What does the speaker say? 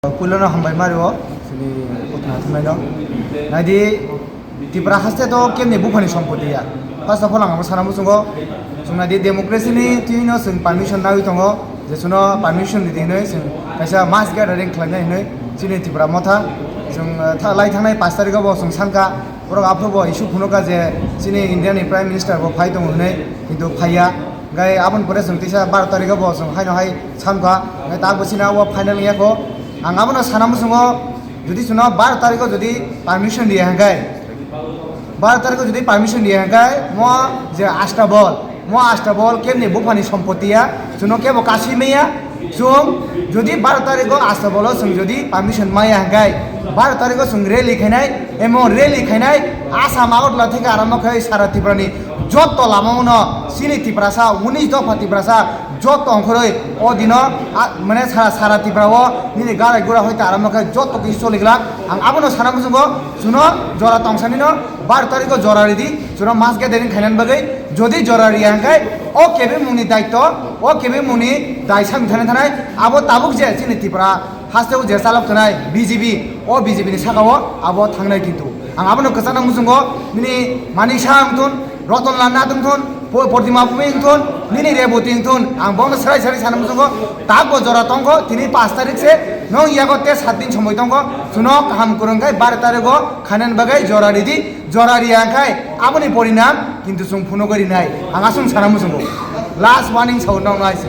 Pulono hambai mario sini utna thumai no nadi tipra haste to kemni bukhani sampoti ya first of all ang sana musungo sungna di democracy ni tino sung permission nawi tongo je suno permission di dinoi sung kaisa mass gathering khlai nai sini tipra motha sung lai thangnai 5 tarikh bo sung sanka borok aphobo issue phunoka je sini indian prime minister bo phai tong hunai kintu phaiya gai abon pore sung tisa 12 tarikh bo sung haino hai sanka gai ta bosina wo final ya ko ang abono sanam sungo যদি শুনো 12 তারিখ যদি permission দিয়ে হাঙ্গাই 12 তারিখ যদি permission দিয়ে হাঙ্গাই ম যে আষ্টা বল কেমনি বুফানি সম্পত্তিয়া শুনো কেবো কাশি মেয়া সুং যদি 12 তারিখ আষ্টা বল সুং যদি পারমিশন মাই হাঙ্গাই 12 তারিখ সুং রেলি খাইনাই এমন রেলি খাইনাই আসাম আগরতলা থেকে আরম্ভ করে সারা ত্রিপুরানি যত লামাউনো সিনি ত্রিপুরাসা 19 দফা ত্রিপুরাসা যত অংশরই ও দিন মানে সারা ত্রিপুরাও নিনি গাড়াই গোড়া হইতে আরম্ভ করে যত কিছু চলিগলা আং আবনো সারা মুসুঙ্গো শুনো জরা তংসানিনো 12 তারিখ জরারি দি শুনো মাস গেদারিং খাইনান বাগৈ যদি জরারি হাঙ্কাই ও কেবে মুনি দায়িত্ব ও কেবে মুনি দায়সামি থানাই আবো তাবুক যে সিনি ত্রিপুরা হাসতেও যে চালক থানাই বিজেপি ও বিজেপি নি সাকাও আবো থাংনাই কিন্তু আং আবনো কসানা মুসুঙ্গো নিনি মানিসা আমতুন রতনলাল নাদুমথুন प्रतिमा पुमिंगथुन निनी रेबुति इंगथुन आं बंग सराय सानम संगो ताको जरा तंगो तिनी 5 तारिख से नो यागते 7 दिन समय तंगो सुनो काम करंगाय 12 तारिखो खानेन बागाय जरारि दि जरारि आंखाय आबनि परिणाम किन्तु सुं फुनो गरि नाय आं आसुं सानम संगो लास्ट वार्निंग साउन्ड नाइस